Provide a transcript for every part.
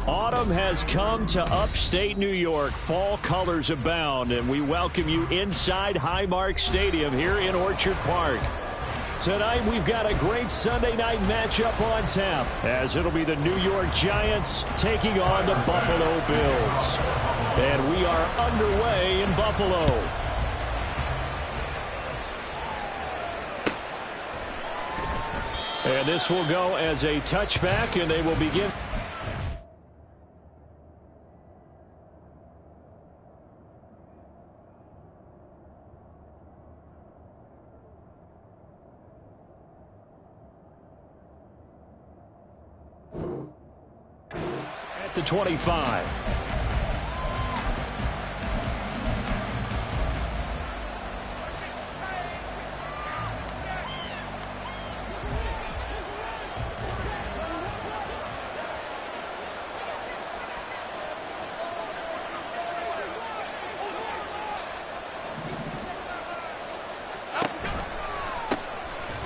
Autumn has come to upstate New York. Fall colors abound, and we welcome you inside Highmark Stadium here in Orchard Park. Tonight, we've got a great Sunday night matchup on tap, as it'll be the New York Giants taking on the Buffalo Bills. And we are underway in Buffalo. And this will go as a touchback, and they will begin. At the 25.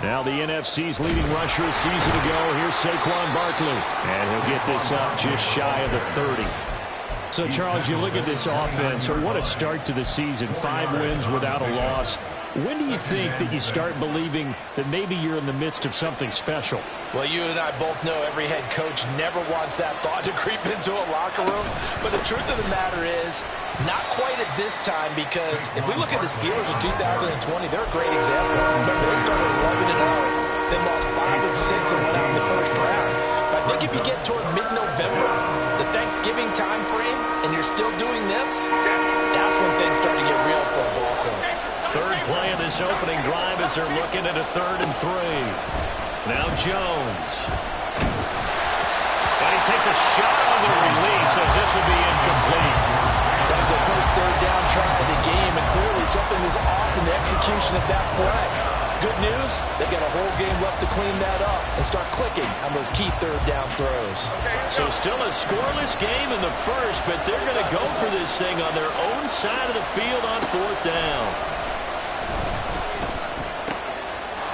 Now the NFC's leading rusher a season ago. Here's Saquon Barkley. And he'll get this up just shy of the 30. So, Charles, you look at this offense. What a start to the season. 5 wins without a loss. When do you think that you start believing that maybe you're in the midst of something special? Well, you and I both know every head coach never wants that thought to creep into a locker room. But the truth of the matter is, not quite at this time, because if we look at the Steelers in 2020, they're a great example. Remember, they started 11-0, then lost 5 of 6 and went out in the first round. But I think if you get toward mid-November, the Thanksgiving time frame, and you're still doing this, that's when things start to get real for a ball club. Third play of this opening drive as they're looking at a 3rd and 3. Now Jones. And he takes a shot on the release as this will be incomplete. That was the first 3rd down try of the game, and clearly something was off in the execution of that play. Good news, they've got a whole game left to clean that up and start clicking on those key 3rd down throws. So still a scoreless game in the first, but they're going to go for this thing on their own side of the field on 4th down.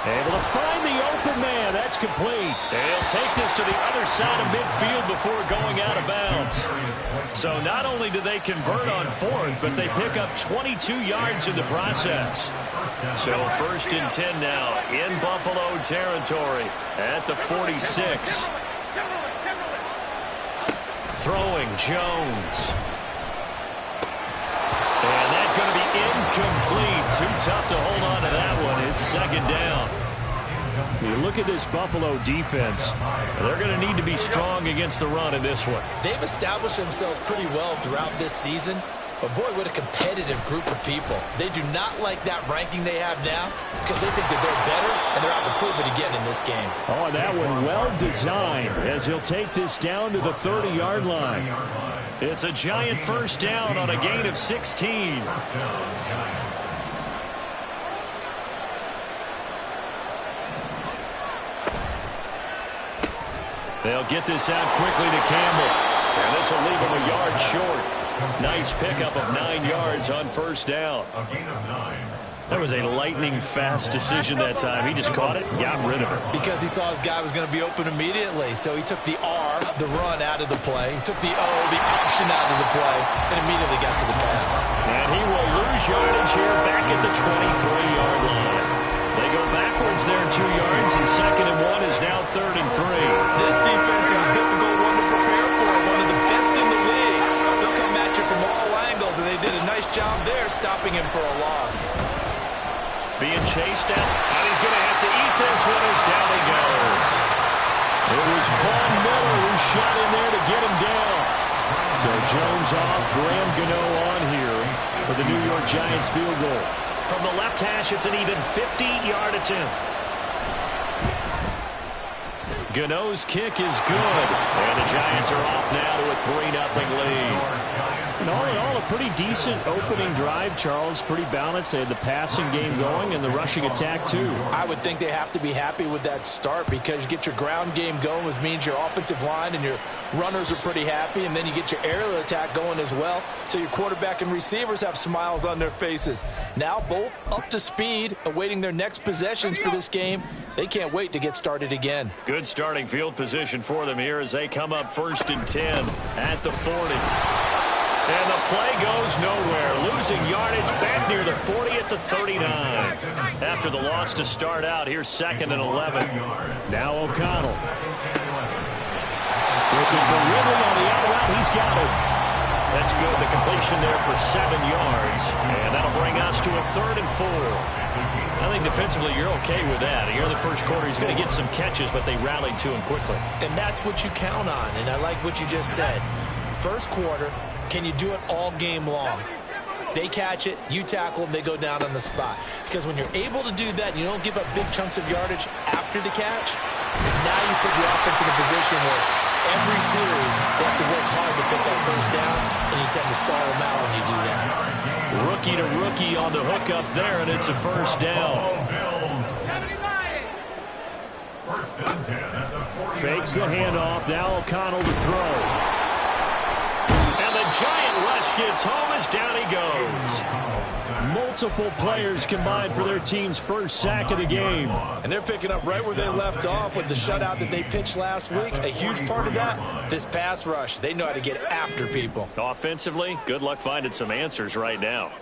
Able to find the open man. That's complete. They'll take this to the other side of midfield before going out of bounds. So not only do they convert on 4th, but they pick up 22 yards in the process. So 1st and 10 now in Buffalo territory at the 46. Throwing Jones. And that's going to be incomplete. Too tough to hold on to that one. It's 2nd down. You look at this Buffalo defense, they're going to need to be strong against the run in this one. They've established themselves pretty well throughout this season, but boy, what a competitive group of people. They do not like that ranking they have now because they think that they're better, and they're out to prove it again in this game. Oh, that one well designed as he'll take this down to the 30-yard line. It's a Giant 1st down on a gain of 16. They'll get this out quickly to Campbell. And this will leave him a yard short. Nice pickup of 9 yards on 1st down. That was a lightning-fast decision that time. He just caught it and got rid of it. Because he saw his guy was going to be open immediately. So he took the R, the run, out of the play. He took the O, the option, out of the play, and immediately got to the pass. And he will lose yardage here back at the 23-yard line. They go backwards there 2 yards, and 2nd and 1 is now 3rd and 3. This defense is a difficult one to prepare for, one of the best in the league. They'll come at you from all angles, and they did a nice job there stopping him for a loss. Being chased out, and he's going to have to eat this one as down he goes. It was Von Miller who shot in there to get him down. So Jones off, Graham Gano on here for the New York Giants field goal. From the left hash, it's an even 50-yard attempt. Gano's kick is good. And the Giants are off now to a 3-0 lead. And all in all, a pretty decent opening drive, Charles. Pretty balanced. They had the passing game going and the rushing attack, too. I would think they have to be happy with that start because you get your ground game going, which means your offensive line and your runners are pretty happy, and then you get your aerial attack going as well, so your quarterback and receivers have smiles on their faces. Now both up to speed, awaiting their next possessions for this game. They can't wait to get started again. Good starting field position for them here as they come up 1st and 10 at the 40. And the play goes nowhere. Losing yardage back near the 40 at the 39. After the loss to start out, here's 2nd and 11. Now O'Connell. Looking for Ridley on the out route. He's got it. That's good. The completion there for 7 yards. And that'll bring us to a 3rd and 4. I think defensively you're okay with that. Here in the first quarter, he's going to get some catches, but they rallied to him quickly. And that's what you count on. And I like what you just said. First quarter, can you do it all game long? They catch it, you tackle them, they go down on the spot. Because when you're able to do that, you don't give up big chunks of yardage after the catch, now you put the offense in a position where every series they have to work hard to pick up first downs, and you tend to stall them out when you do that. Rookie to rookie on the hook up there, and it's a first down. Fakes the handoff, now O'Connell to throw. Giant rush gets home as down he goes. Multiple players combined for their team's first sack of the game. And they're picking up right where they left off with the shutout that they pitched last week. A huge part of that, this pass rush. They know how to get after people. Offensively, good luck finding some answers right now.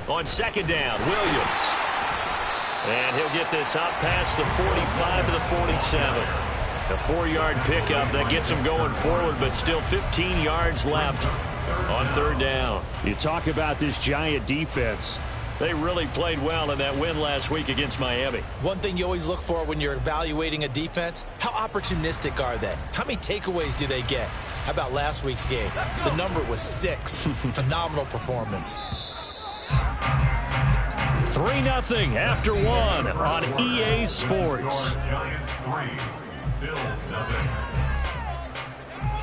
On 2nd down, Williams. And he'll get this out past the 45 to the 47. A 4-yard pickup that gets him going forward, but still 15 yards left on 3rd down. You talk about this Giant defense. They really played well in that win last week against Miami. One thing you always look for when you're evaluating a defense, how opportunistic are they? How many takeaways do they get? How about last week's game? The number was 6. Phenomenal performance. 3-0 after 1 on EA Sports.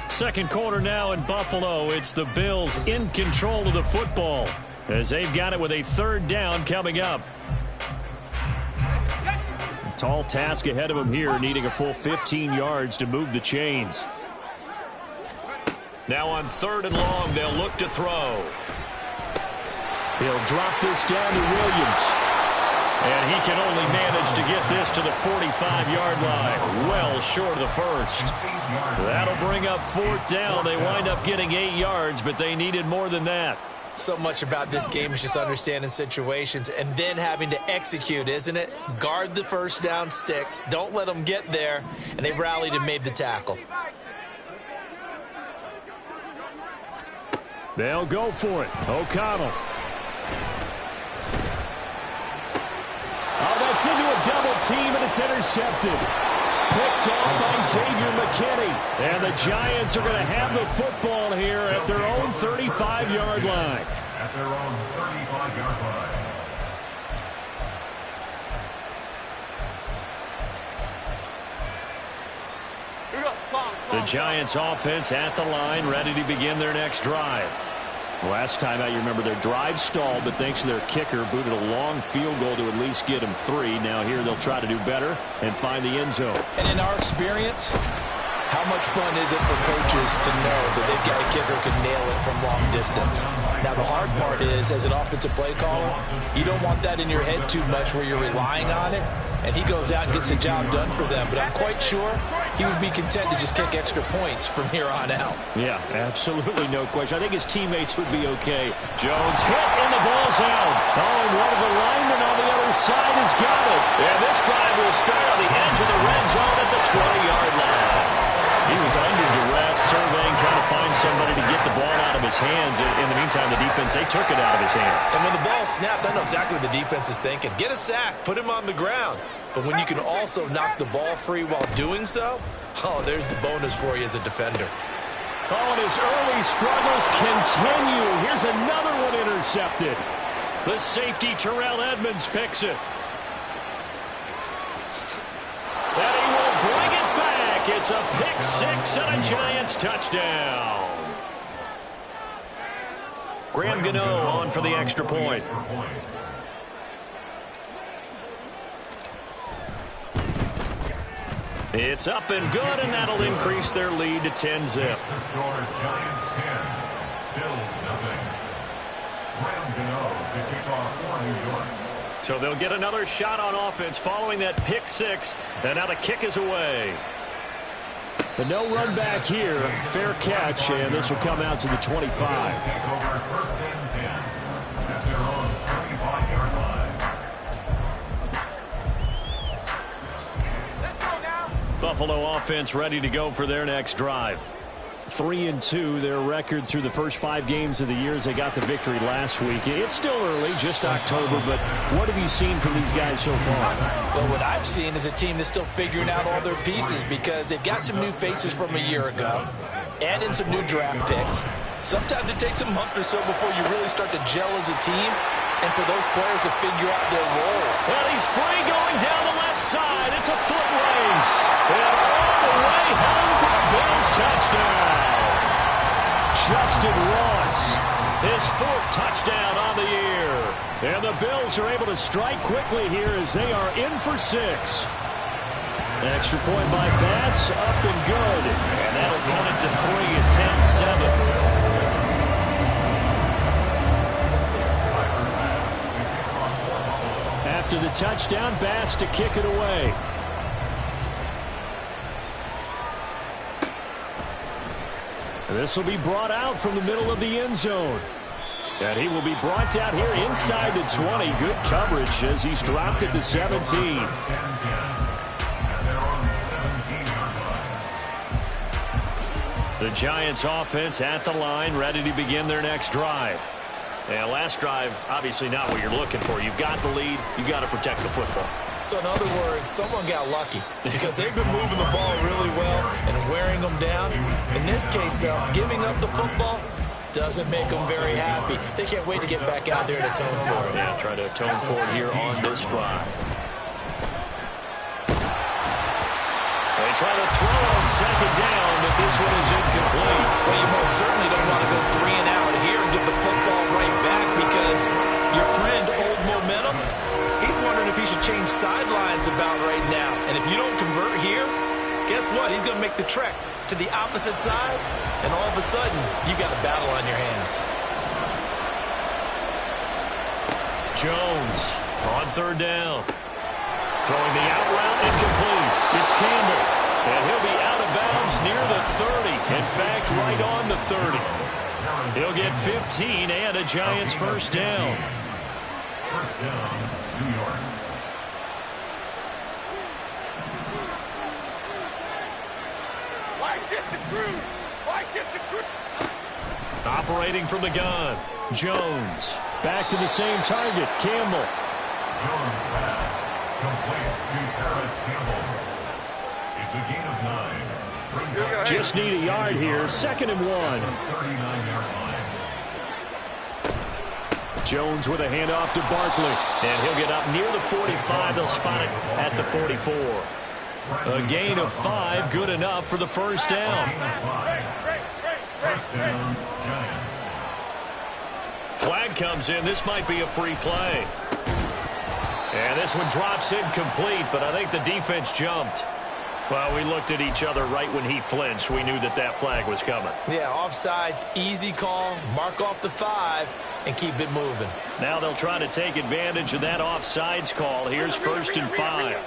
Second quarter now in Buffalo. It's the Bills in control of the football as they've got it with a 3rd down coming up. A tall task ahead of them here, needing a full 15 yards to move the chains. Now on 3rd and long, they'll look to throw. He'll drop this down to Williams. And he can only manage to get this to the 45-yard line. Well short of the first. That'll bring up 4th down. They wind up getting 8 yards, but they needed more than that. So much about this game is just understanding situations and then having to execute, isn't it? Guard the first down sticks. Don't let them get there. And they rallied and made the tackle. They'll go for it. O'Connell. Oh, that's into a double team, and it's intercepted. Picked off by Xavier McKinney. And the Giants are going to have the football here at their own 35-yard line. At their own 35-yard line. The Giants offense at the line, ready to begin their next drive. Last time out, you remember their drive stalled, but thanks to their kicker, booted a long field goal to at least get them 3. Now here they'll try to do better and find the end zone. And in our experience, how much fun is it for coaches to know that they've got a kicker who can nail it from long distance? Now the hard part is, as an offensive play caller, you don't want that in your head too much where you're relying on it, and he goes out and gets the job done for them. But I'm quite sure he would be content to just kick extra points from here on out. Yeah, absolutely no question. I think his teammates would be okay. Jones hit and the ball's out. Oh, and one of the linemen on the other side has got it. And this drive will start on the edge of the red zone at the 20-yard line. He was under duress, surveying, trying to find somebody to get the ball out of his hands. In the meantime, the defense, they took it out of his hands. And when the ball snapped, I know exactly what the defense is thinking. Get a sack, put him on the ground. But when you can also knock the ball free while doing so, oh, there's the bonus for you as a defender. Oh, and his early struggles continue. Here's another one intercepted. The safety, Rell picks it. And he will bring it back. It's a pick six and a Giants touchdown. Graham Gano on for the extra point. It's up and good, and that'll increase their lead to 10-zip. So they'll get another shot on offense following that pick six, and now the kick is away. But no run back here. Fair catch, and this will come out to the 25. Buffalo offense ready to go for their next drive. 3-2, their record through the first 5 games of the year as they got the victory last week. It's still early, just October, but what have you seen from these guys so far? Well, what I've seen is a team that's still figuring out all their pieces because they've got some new faces from a year ago, add in some new draft picks. Sometimes it takes a month or so before you really start to gel as a team and for those players to figure out their role. Well, he's free going down the left side. It's a foot race. And all the way home for a Bills touchdown. Justin Ross, his 4th touchdown on the year. And the Bills are able to strike quickly here as they are in for 6. Extra point by Bass, up and good. And that'll cut it to 3 at 10-7. After the touchdown, Bass to kick it away. This will be brought out from the middle of the end zone. And he will be brought down here inside the 20. Good coverage as he's dropped at the 17. The Giants offense at the line, ready to begin their next drive. And last drive, obviously not what you're looking for. You've got the lead. You've got to protect the football. So in other words, someone got lucky because they've been moving the ball really well and wearing them down. In this case, though, giving up the football doesn't make them very happy. They can't wait to get back out there and atone for it. Yeah, try to atone for it here on this drive. They try to throw on second down, but this one is incomplete. Well, you most certainly don't want to go 3 and out here and give the football right back because your friend, Old Momentum, he's wondering if he should change sidelines about right now. And if you don't convert here, guess what? He's going to make the trek to the opposite side, and all of a sudden, you've got a battle on your hands. Jones on 3rd down. Throwing the out route, incomplete. It's Campbell, and he'll be out of bounds near the 30. In fact, right on the 30. He'll get 15 and a Giants first down. First down, New York. Why shift the crew? Why shift the crew? Operating from the gun, Jones. Back to the same target, Campbell. Jones pass. Complete to Paris Campbell. It's a gain of 9. Brings up Just need a yard here, 2nd and 1. 39-yard line. Jones with a handoff to Barkley. And he'll get up near the 45. They'll spot it at the 44. A gain of 5, good enough for the first down. Gain of 5. First down, Giants. Flag comes in. This might be a free play. And this one drops incomplete, but I think the defense jumped. Well, we looked at each other right when he flinched. We knew that that flag was coming. Yeah, offsides, easy call, mark off the 5, and keep it moving. Now they'll try to take advantage of that offsides call. Here's 1st and 5.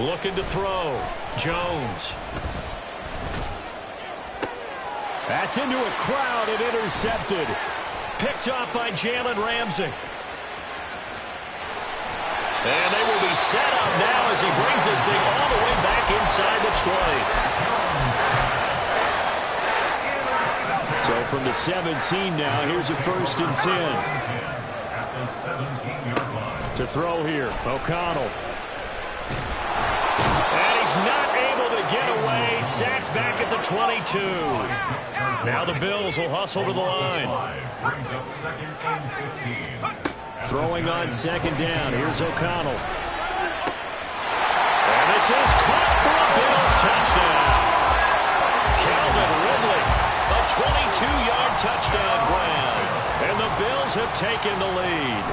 Looking to throw. Jones. That's into a crowd and intercepted. Picked up by Jalen Ramsey. And they will be set up now as he brings this thing all the way back inside the 20. So from the 17 now, here's a 1st and 10. At the 17-yard line. To throw here, O'Connell. And he's not able to get away. Sacked back at the 22. Now the Bills will hustle to the line. Brings up 2nd and 15. Throwing on second down. Here's O'Connell. And this is caught for a Bills touchdown. Calvin Ridley, a 22-yard touchdown grab. And the Bills have taken the lead.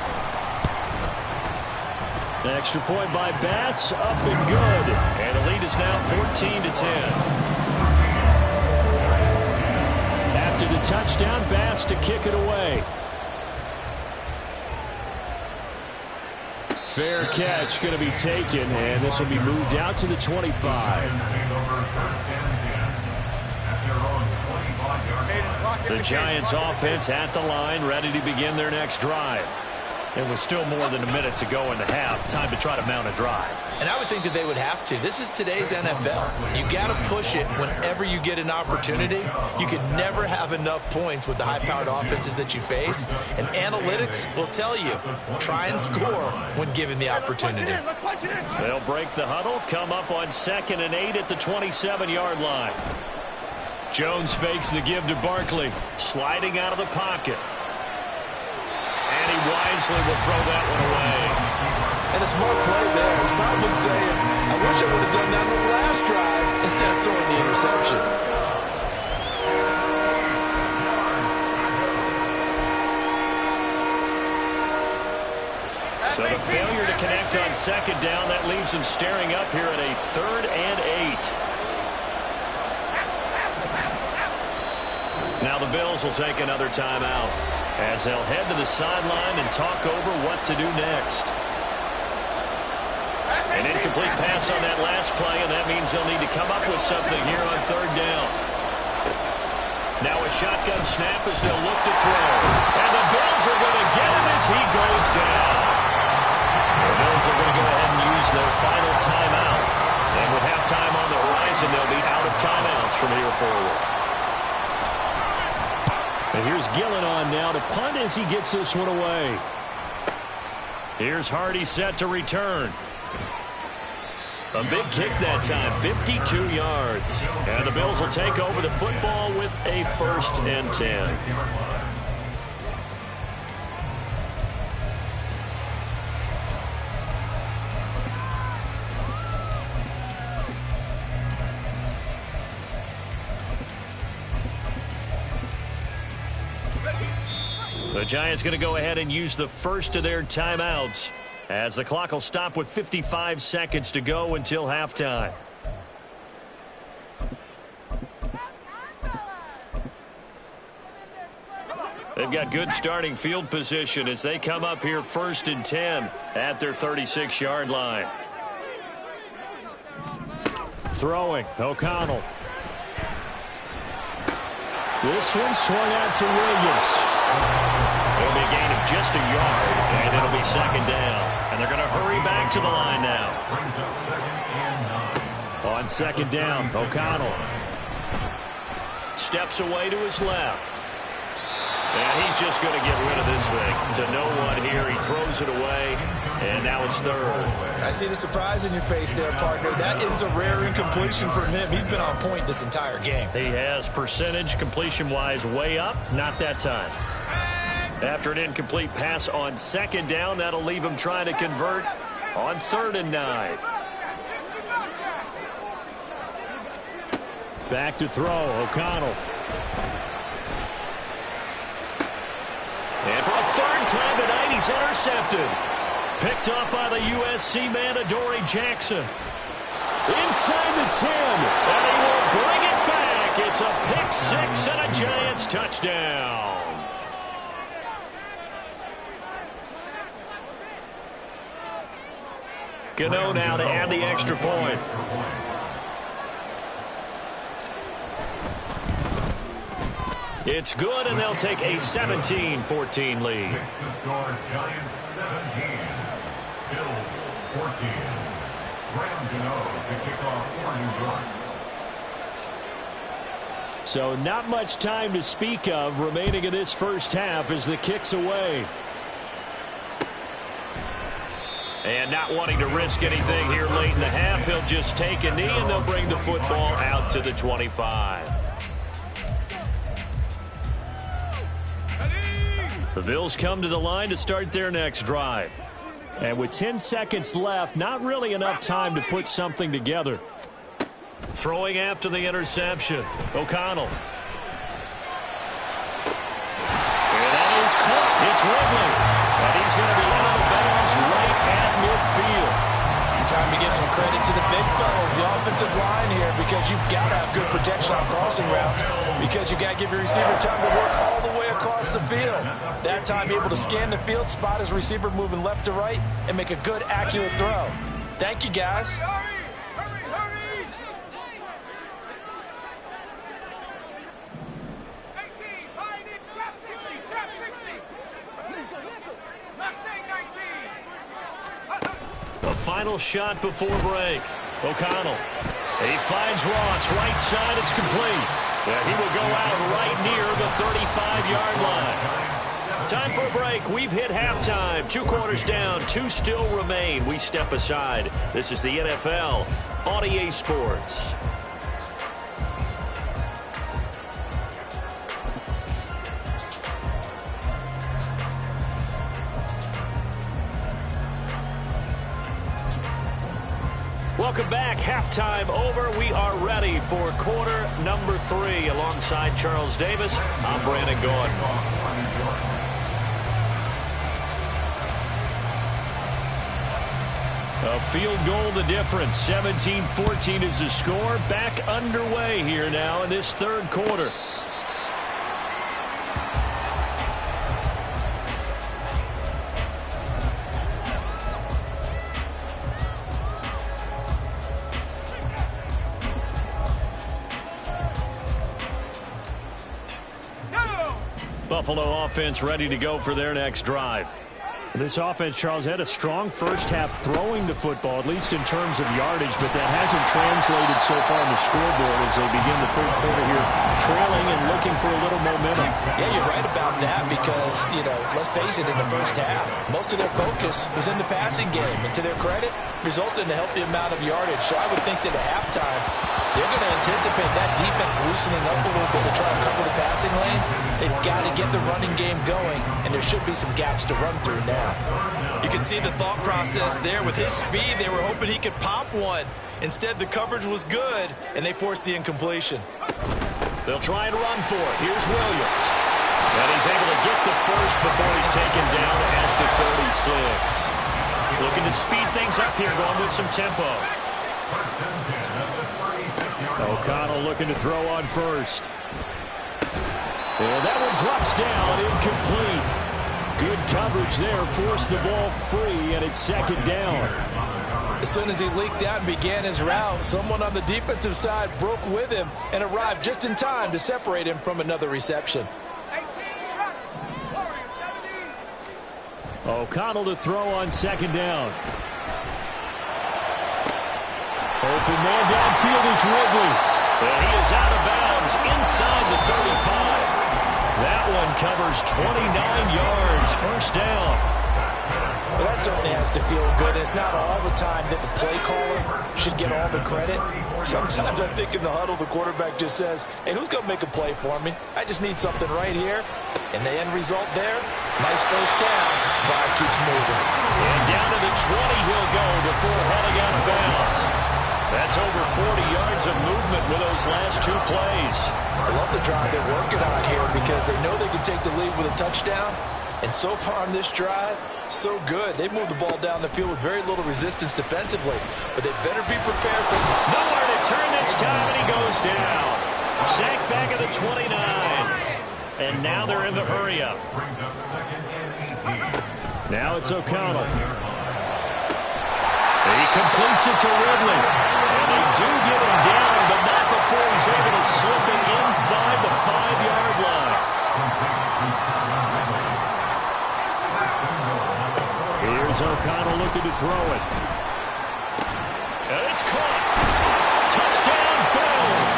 The extra point by Bass, up and good. And the lead is now 14-10. After the touchdown, Bass to kick it away. Fair catch going to be taken, and this will be moved out to the 25. The Giants offense at the line, ready to begin their next drive. And with still more than a minute to go in the half, time to try to mount a drive. And I would think that they would have to. This is today's NFL. You got to push it whenever you get an opportunity. You can never have enough points with the high-powered offenses that you face. And analytics will tell you, try and score when given the opportunity. They'll break the huddle, come up on 2nd and 8 at the 27-yard line. Jones fakes the give to Barkley, sliding out of the pocket. And he wisely will throw that one away. And a smart play there. He's probably saying, I wish I would have done that on the last drive instead of throwing the interception. So the failure to connect on 2nd down, that leaves him staring up here at a 3rd and 8. Now the Bills will take another timeout as they'll head to the sideline and talk over what to do next. An incomplete pass on that last play, and that means they'll need to come up with something here on 3rd down. Now a shotgun snap as they'll look to throw. And the Bills are going to get him as he goes down. The Bills are going to go ahead and use their final timeout. And with halftime on the horizon, they'll be out of timeouts from here forward. And here's Gillen on now to punt as he gets this one away. Here's Hardy set to return. A big kick that time, 52 yards. And the Bills will take over the football with a 1st and 10. The Giants going to go ahead and use the first of their timeouts as the clock will stop with 55 seconds to go until halftime. They've got good starting field position as they come up here 1st and 10 at their 36-yard line. Throwing, O'Connell. This one swung out to Williams. It'll be a gain of just a yard, and it'll be 2nd down. And they're going to hurry back to the line now. On 2nd down, O'Connell steps away to his left. And he's just going to get rid of this thing. To no one here, he throws it away, and now it's 3rd. I see the surprise in your face there, partner. That is a rare incompletion from him. He's been on point this entire game. He has percentage completion-wise way up, not that time. After an incomplete pass on 2nd down, that'll leave him trying to convert on 3rd and 9. Back to throw, O'Connell. And for a 3rd time tonight, he's intercepted. Picked off by the USC man, Adoree Jackson. Inside the 10, and he will bring it back. It's a pick 6 and a Giants touchdown. Gano now to add the extra point. It's good, and they'll take a 17-14 lead. Makes the score Giants 17, Bills 14. Graham Gano to kick off for New York. So not much time to speak of remaining in this first half as the kick's away. And not wanting to risk anything here late in the half, he'll just take a knee, and they'll bring the football out to the 25. The Bills come to the line to start their next drive. And with 10 seconds left, not really enough time to put something together. Throwing after the interception, O'Connell. And that is caught. It's Ridley. And he's going to be out of bounds right at midfield. Time to give some credit to the big fellas, the offensive line here, because you've got to have good protection on crossing routes, because you've got to give your receiver time to work all the way across the field. That time able to scan the field, spot his receiver moving left to right, and make a good, accurate throw. Thank you, guys. Hurry, hurry! 18, behind it, trap 60, trap 60. Mustang 19. The final shot before break. O'Connell. He finds Ross. Right side. It's complete. Yeah, he will go out right near the 35-yard line. Time for a break. We've hit halftime. 2 quarters down. 2 still remain. We step aside. This is the NFL on EA Sports. Welcome back. Halftime over. We are ready for quarter number 3. Alongside Charles Davis, I'm Brandon Gordon. A field goal the difference. 17-14 is the score. Back underway here now in this third quarter. Buffalo offense ready to go for their next drive. This offense, Charles, had a strong first half throwing the football, at least in terms of yardage, but that hasn't translated so far on the scoreboard as they begin the third quarter here, trailing and looking for a little momentum. Yeah, you're right about that because, let's face it, in the first half, most of their focus was in the passing game. And to their credit, resulted in a healthy amount of yardage. So I would think that at halftime, they're going to anticipate that defense loosening up a little bit to try to cover the passing lanes. They've got to get the running game going, and there should be some gaps to run through now. You can see the thought process there. With his speed, they were hoping he could pop one. Instead, the coverage was good, and they forced the incompletion. They'll try and run for it. Here's Williams. And he's able to get the first before he's taken down at the 36. Looking to speed things up here, going with some tempo. O'Connell looking to throw on first. And that one drops down, incomplete. Good coverage there, forced the ball free, and it's second down. As soon as he leaked out and began his route, someone on the defensive side broke with him and arrived just in time to separate him from another reception. 18, Warrior 70. O'Connell to throw on second down. Open man downfield is Ridley. And he is out of bounds inside the 35. That one covers 29 yards, first down. Well, that certainly has to feel good. It's not all the time that the play caller should get all the credit. Sometimes I think in the huddle, the quarterback just says, hey, who's going to make a play for me? I just need something right here. And the end result there, nice first down. Drive keeps moving. And down to the 20 he'll go before heading out of bounds. That's over 40 yards of movement with those last 2 plays. I love the drive they're working on here because they know they can take the lead with a touchdown. And so far on this drive, so good. They've moved the ball down the field with very little resistance defensively. But they better be prepared for nowhere to turn this time, and he goes down. Sacked back at the 29. And now they're in the hurry-up. Now it's O'Connell. He completes it to Ridley. And they do get him down, but not before he's able to slip it inside the 5-yard line. Here's O'Connell looking to throw it. And it's caught. Touchdown, Bills.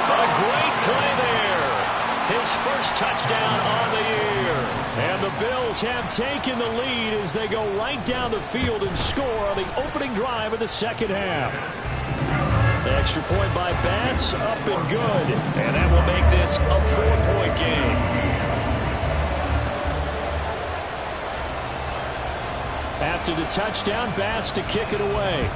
A great play there. His first touchdown on the year. And the Bills have taken the lead as they go right down the field and score on the opening drive of the second half. The extra point by Bass, up and good. And that will make this a 4-point game. after the touchdown. Bass to kick it away.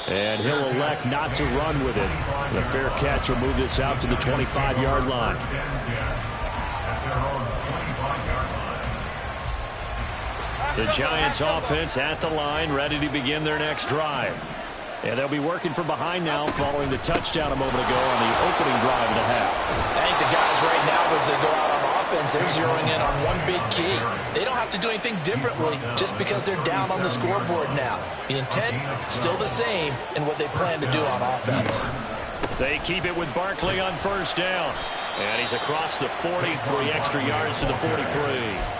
And he'll elect not to run with it. The fair catch will move this out to the 25-yard line. The Giants offense at the line, ready to begin their next drive. And they'll be working from behind now following the touchdown a moment ago on the opening drive of the half. I think the guys right now, as they go out on offense, they're zeroing in on one big key. They don't have to do anything differently just because they're down on the scoreboard now. The intent, still the same in what they plan to do on offense. They keep it with Barkley on first down. And he's across the 40, 3 extra yards to the 43.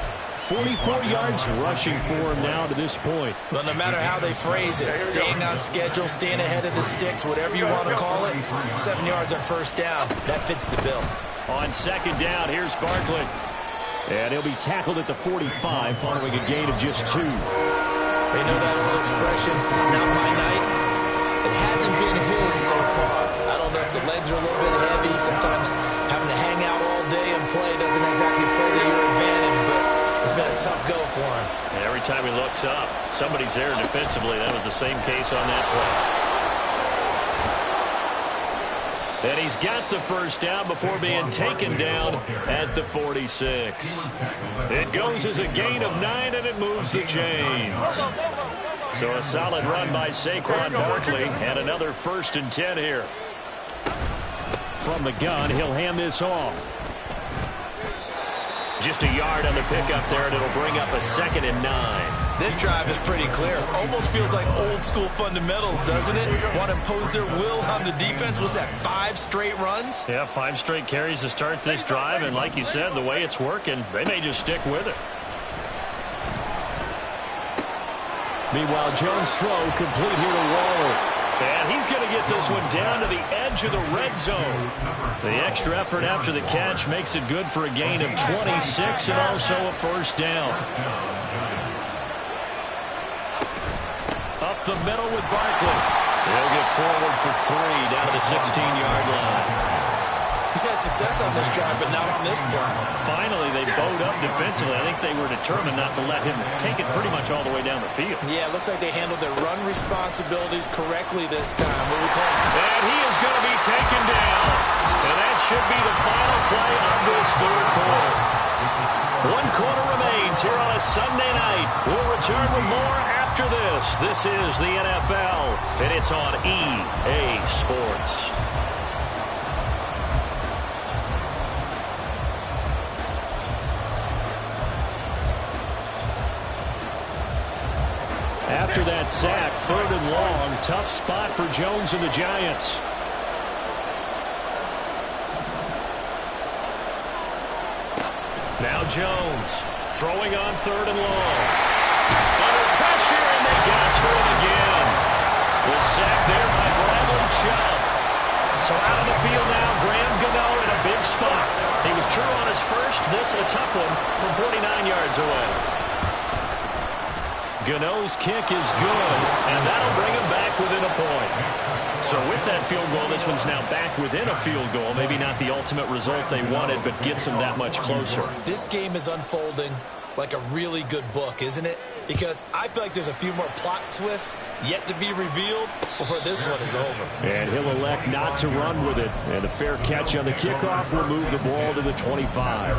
44 yards rushing for him now to this point. Well, no matter how they phrase it, staying on schedule, staying ahead of the sticks, whatever you want to call it, 7 yards on first down, that fits the bill. On second down, here's Barkley. And he'll be tackled at the 45 following a gain of just 2. They know that old expression, it's not my night. It hasn't been his so far. I don't know if the legs are a little bit heavy. Sometimes having to hang out all day and play doesn't exactly play to your advantage, but it's been a tough go for him. And every time he looks up, somebody's there defensively. That was the same case on that play. And he's got the first down before being taken down at the 46. It goes as a gain of 9, and it moves the chains. So a solid run by Saquon Barkley, and another 1st and 10 here. From the gun, he'll hand this off. Just a yard on the pickup there, and it'll bring up a 2nd and 9. This drive is pretty clear. Almost feels like old school fundamentals, doesn't it? Want to impose their will on the defense. Was that 5 straight runs? Yeah, 5 straight carries to start this drive, and like you said, the way it's working, they may just stick with it. Meanwhile, Jones' throw complete here to Waller. And he's going to get this one down to the edge of the red zone. The extra effort after the catch makes it good for a gain of 26 and also a first down. Up the middle with Barkley. He'll get forward for 3 down to the 16-yard line. He's had success on this drive, but not on this play. Finally, they bowed up defensively. I think they were determined not to let him take it pretty much all the way down the field. Yeah, it looks like they handled their run responsibilities correctly this time. What do we call it? And he is going to be taken down. And that should be the final play of this 3rd quarter. 1 quarter remains here on a Sunday night. We'll return with more after this. This is the NFL, and it's on EA Sports. After that sack, 3rd and long, tough spot for Jones and the Giants. Now Jones throwing on 3rd and long. Under pressure, and they got to him again. The sack there by Bradley Chubb. So out on the field now, Graham Gano in a big spot. He was true on his first. This a tough one from 49 yards away. Gano's kick is good, and that'll bring him back within a point. So with that field goal, this one's now back within a field goal. Maybe not the ultimate result they wanted, but gets them that much closer. This game is unfolding like a really good book, isn't it? Because I feel like there's a few more plot twists yet to be revealed before this one is over. And he'll elect not to run with it. And a fair catch on the kickoff will move the ball to the 25.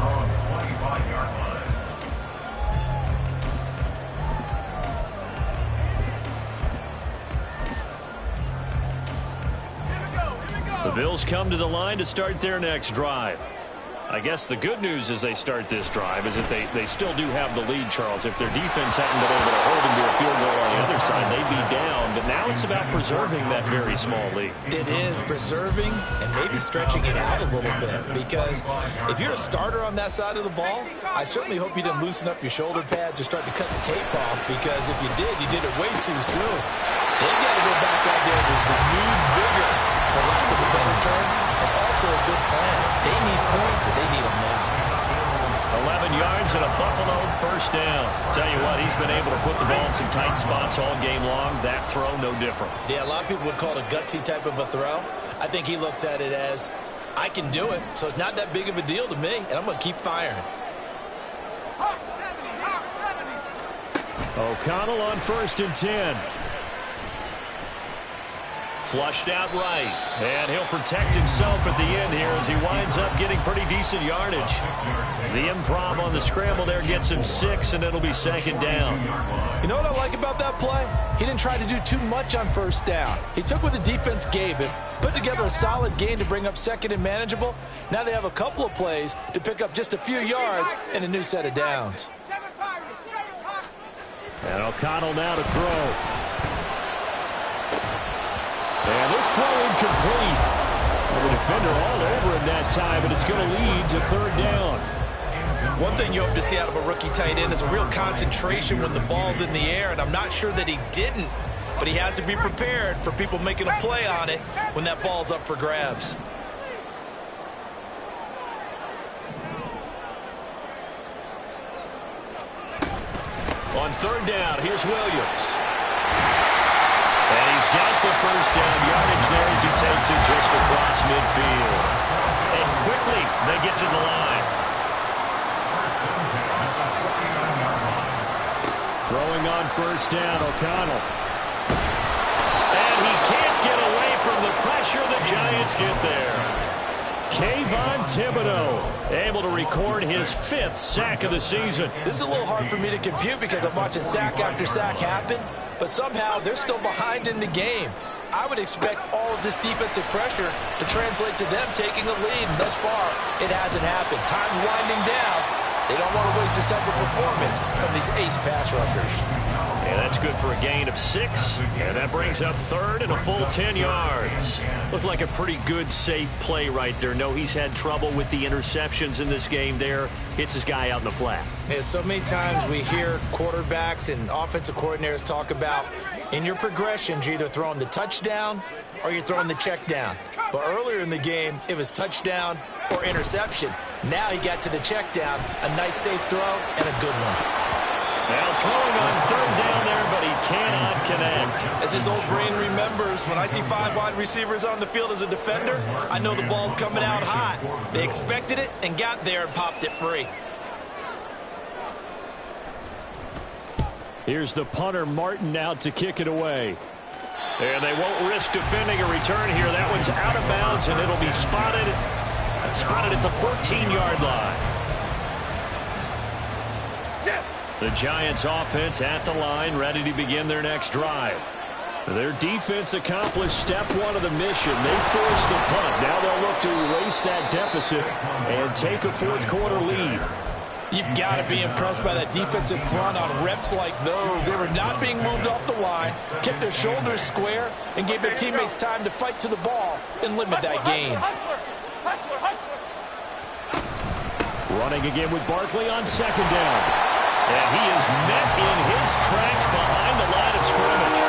The Bills come to the line to start their next drive. I guess the good news as they start this drive is that they still do have the lead, Charles. If their defense hadn't been able to hold them to a field goal on the other side, they'd be down. But now it's about preserving that very small lead. It is preserving and maybe stretching it out a little bit. Because if you're a starter on that side of the ball, I certainly hope you didn't loosen up your shoulder pads or start to cut the tape off. Because if you did it way too soon. They've got to go back out there with renewed vigor, for lack of a better term, and also a good plan. They need points, and they need them now. 11 yards and a Buffalo first down. Tell you what, he's been able to put the ball in some tight spots all game long. That throw, no different. Yeah, a lot of people would call it a gutsy type of a throw. I think he looks at it as, I can do it, so it's not that big of a deal to me, and I'm going to keep firing. O'Connell on 1st and 10. Flushed out right. And he'll protect himself at the end here as he winds up getting pretty decent yardage. The improv on the scramble there gets him 6, and it'll be 2nd down. You know what I like about that play? He didn't try to do too much on 1st down. He took what the defense gave him, put together a solid gain to bring up 2nd and manageable. Now they have a couple of plays to pick up just a few yards and a new set of downs. And O'Connell now to throw. And this throw incomplete. The defender all over him that time, and it's going to lead to 3rd down. One thing you hope to see out of a rookie tight end is a real concentration when the ball's in the air, and I'm not sure that he didn't, but he has to be prepared for people making a play on it when that ball's up for grabs. On 3rd down, here's Williams. And he's got the 1st down yardage there as he takes it just across midfield. And quickly, they get to the line. Throwing on 1st down, O'Connell. And he can't get away from the pressure. The Giants get there. Kayvon Thibodeau able to record his 5th sack of the season. This is a little hard for me to compute because I'm watching sack after sack happen, but somehow they're still behind in the game. I would expect all of this defensive pressure to translate to them taking a lead, and thus far, it hasn't happened. Time's winding down. They don't want to waste this type of performance from these ace pass rushers. And that's good for a gain of 6. And that brings up 3rd and a full 10 yards. Looked like a pretty good, safe play right there. No, he's had trouble with the interceptions in this game there. Hits his guy out in the flat. Yeah, so many times we hear quarterbacks and offensive coordinators talk about in your progressions, you're either throwing the touchdown or you're throwing the check down. But earlier in the game, it was touchdown or interception. Now he got to the check down, a nice safe throw, and a good one. Now throwing on 3rd down there, but he cannot connect. As his old brain remembers, when I see 5 wide receivers on the field as a defender, I know the ball's coming out hot. They expected it and got there and popped it free. Here's the punter, Martin, out to kick it away. And they won't risk defending a return here. That one's out of bounds, and it'll be spotted at the 14-yard line. The Giants offense at the line, ready to begin their next drive. Their defense accomplished step 1 of the mission. They forced the punt. Now they'll look to erase that deficit and take a 4th quarter lead. You've got to be impressed by that defensive front on reps like those. They were not being moved off the line, kept their shoulders square, and gave their teammates time to fight to the ball and limit that gain. Running again with Barkley on 2nd down. And he is met in his tracks behind the line of scrimmage.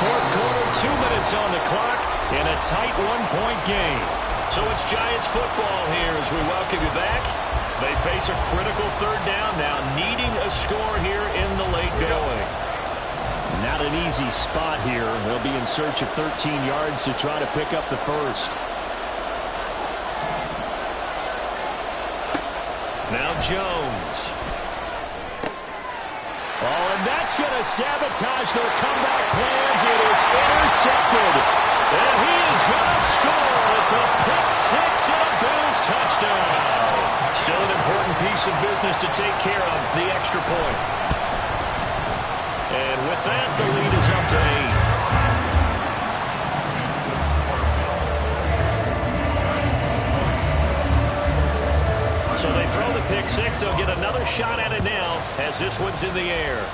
4th quarter, 2 minutes on the clock, and a tight 1-point game. So it's Giants football here as we welcome you back. They face a critical 3rd down now, needing a score here in the late going. Not an easy spot here. They'll be in search of 13 yards to try to pick up the 1st. Now Jones. Oh, and that's going to sabotage their comeback plans. It is intercepted. And he is going to score. It's a pick 6 and a Bills touchdown. Still an important piece of business to take care of, the extra point. And with that, the lead is up to 8. So they throw the pick 6. They'll get another shot at it now as this one's in the air.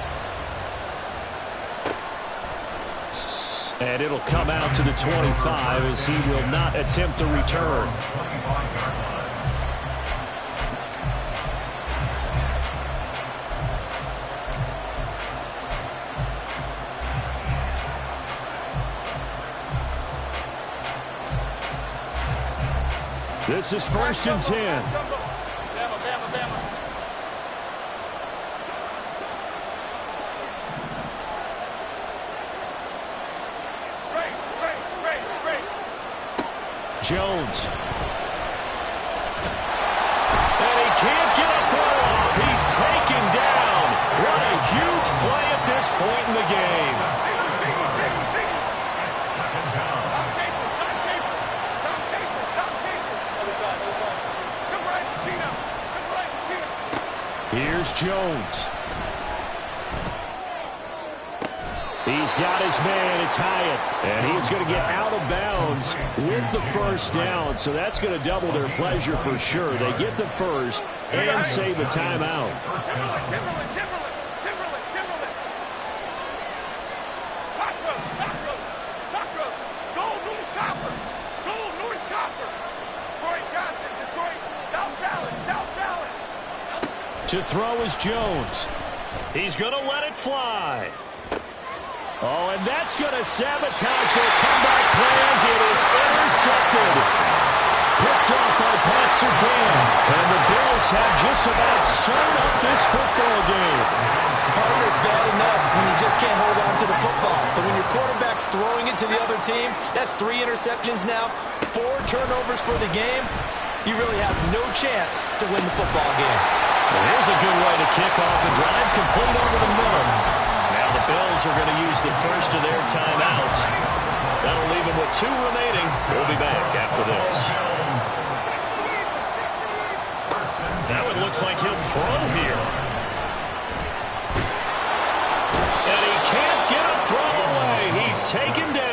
And it'll come out to the 25 as he will not attempt a return. This is 1st and 10. Jones. And he can't get a throw off. He's Here's Jones. He's got his man. It's Hyatt. And he's going to get out of bounds with the first down. So that's going to double their pleasure for sure. They get the first and save a timeout. To throw is Jones. He's going to let it fly. Oh, and that's going to sabotage their comeback plans. It is intercepted. Picked off by Pat Surtain. And the Bills have just about sewn up this football game. Part is bad enough when you just can't hold on to the football. But when your quarterback's throwing it to the other team, that's 3 interceptions now, 4 turnovers for the game. You really have no chance to win the football game. Well, here's a good way to kick off the drive, complete over the middle. Now the Bills are going to use the first of their timeouts. That'll leave them with 2 remaining. We'll be back after this. Now it looks like he'll throw here. And he can't get a throw away. He's taken down.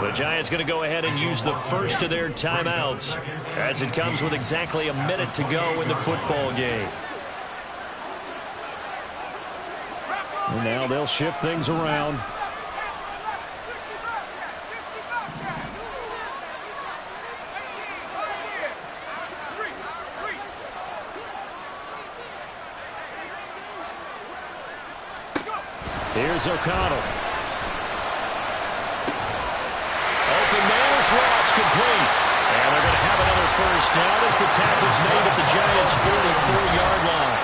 The Giants going to go ahead and use the first of their timeouts as it comes with exactly a minute to go in the football game. And now they'll shift things around. Here's O'Connell. Complete. And they're going to have another first down as the tackle's made at the Giants' 44-yard line.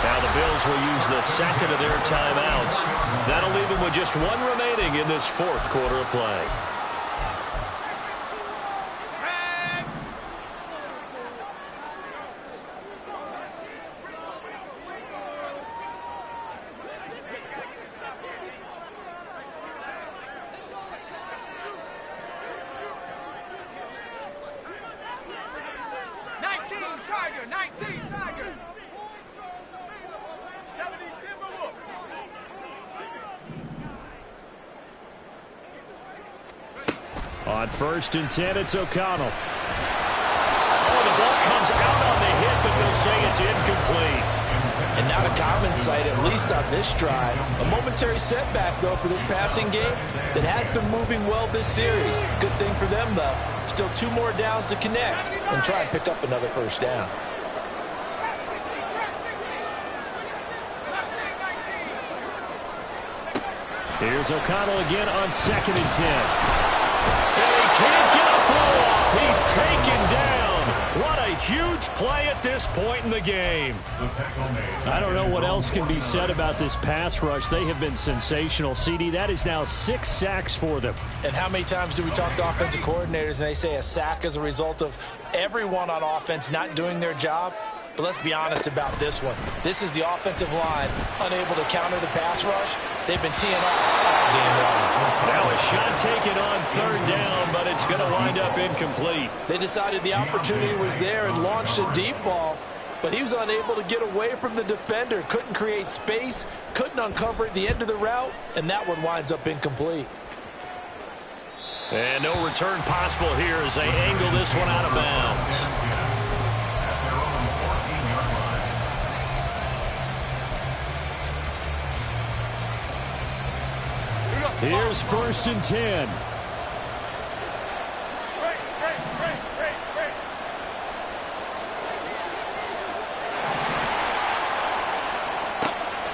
Now the Bills will use the second of their timeouts. That'll leave them with just 1 remaining in this 4th quarter of play. On 1st and 10, it's O'Connell. Oh, the ball comes out on the hit, but they'll say it's incomplete. And not a common sight, at least on this drive. A momentary setback, though, for this passing game that has been moving well this series. Good thing for them, though. Still 2 more downs to connect and try and pick up another first down. Here's O'Connell again on 2nd and 10. And he can't get a throw off. He's taken down. What a huge play at this point in the game. I don't know what else can be said about this pass rush. They have been sensational. CD, that is now 6 sacks for them. And how many times do we talk to offensive coordinators and they say a sack is a result of everyone on offense not doing their job? But let's be honest about this one. This is the offensive line unable to counter the pass rush. They've been teeing off all game long. Now a shot taken on 3rd down, but it's going to wind up incomplete. They decided the opportunity was there and launched a deep ball, but he was unable to get away from the defender. Couldn't create space, couldn't uncover at the end of the route, and that one winds up incomplete. And no return possible here as they angle this one out of bounds. Here's 1st and 10.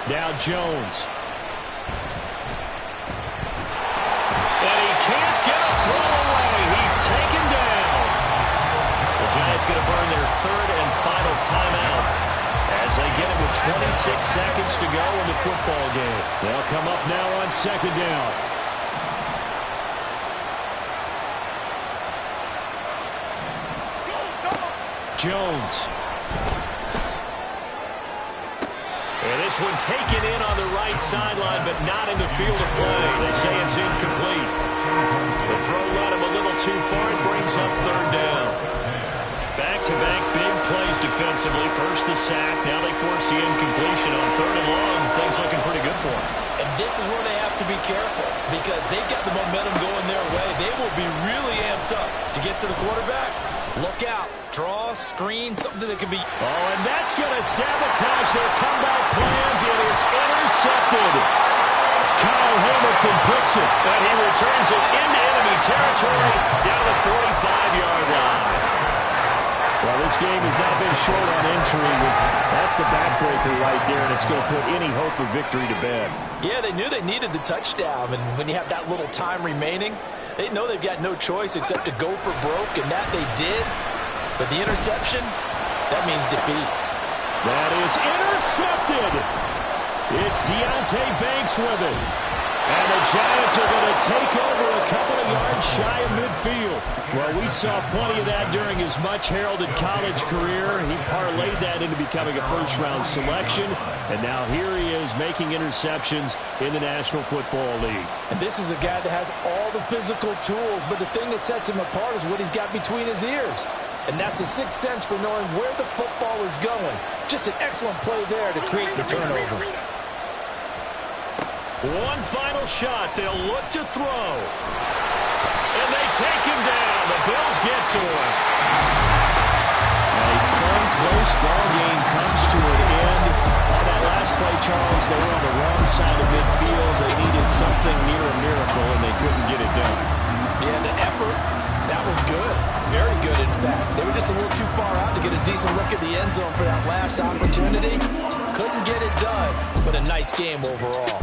Now Jones. And he can't get a throw away. He's taken down. The Giants going to burn their 3rd and final timeout as they get it with 26 seconds to go in the football game. They'll come up now on 2nd down. Jones. And this one taken in on the right sideline, but not in the field of play. They say it's incomplete. The throw led him a little too far. It brings up 3rd down. Back-to-back big plays defensively. First the sack. Now they force the incompletion on 3rd and long. Things looking pretty good for them. And this is where they have to be careful because they've got the momentum going their way. They will be really amped up to get to the quarterback. Look out. Draw, screen, something that can be... Oh, and that's going to sabotage their comeback plans. It is intercepted. Kyle Hamilton picks it, and he returns it into enemy territory down the 45-yard line. Well, this game has not been short on intrigue. That's the backbreaker right there, and it's going to put any hope of victory to bed. Yeah, they knew they needed the touchdown, and when you have that little time remaining, they know they've got no choice except to go for broke, and that they did. But the interception, that means defeat. That is intercepted. It's Deontay Banks with it. And the Giants are going to take over a couple of yards shy of midfield. Well, we saw plenty of that during his much-heralded college career. He parlayed that into becoming a first-round selection. And now here he is making interceptions in the National Football League. And this is a guy that has all the physical tools, but the thing that sets him apart is what he's got between his ears. And that's the sixth sense for knowing where the football is going. Just an excellent play there to create the turnover. One final shot. They'll look to throw. And they take him down. The Bills get to him. A fun, close ball game comes to an end. On that last play, Charles, they were on the wrong side of midfield. They needed something near a miracle, and they couldn't get it done. Yeah, the effort, that was good. Very good, in fact. They were just a little too far out to get a decent look at the end zone for that last opportunity. Couldn't get it done, but a nice game overall.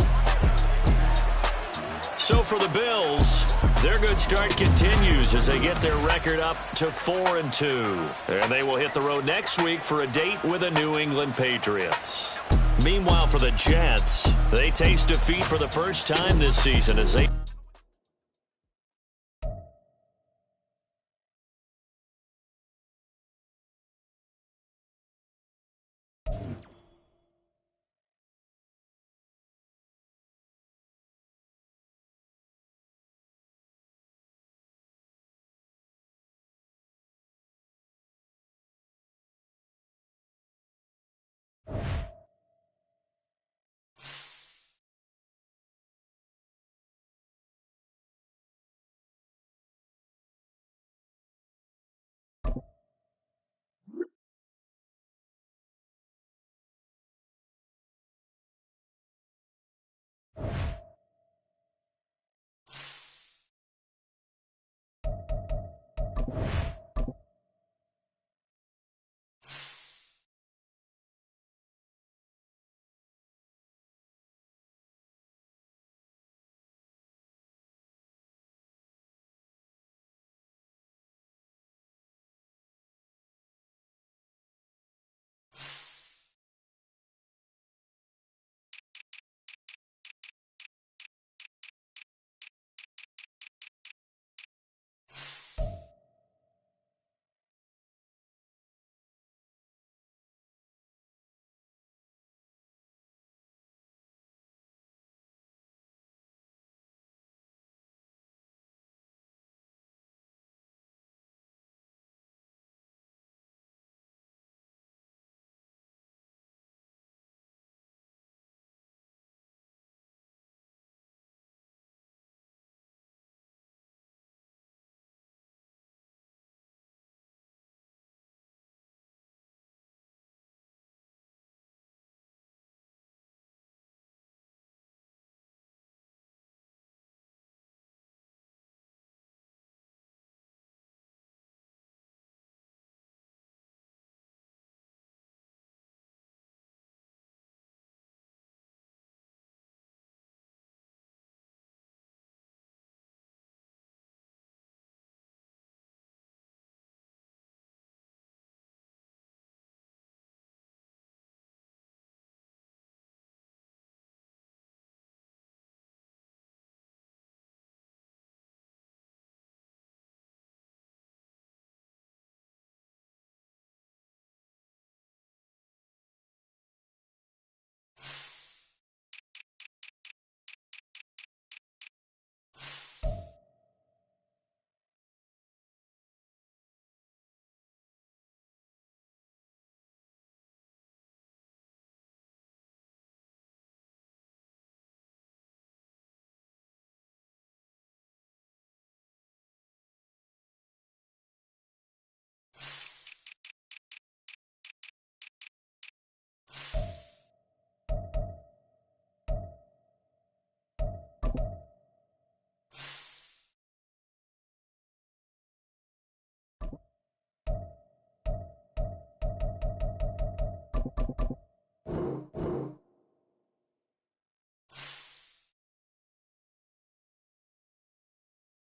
So for the Bills, their good start continues as they get their record up to 4-2. And they will hit the road next week for a date with the New England Patriots. Meanwhile, for the Jets, they taste defeat for the first time this season as they...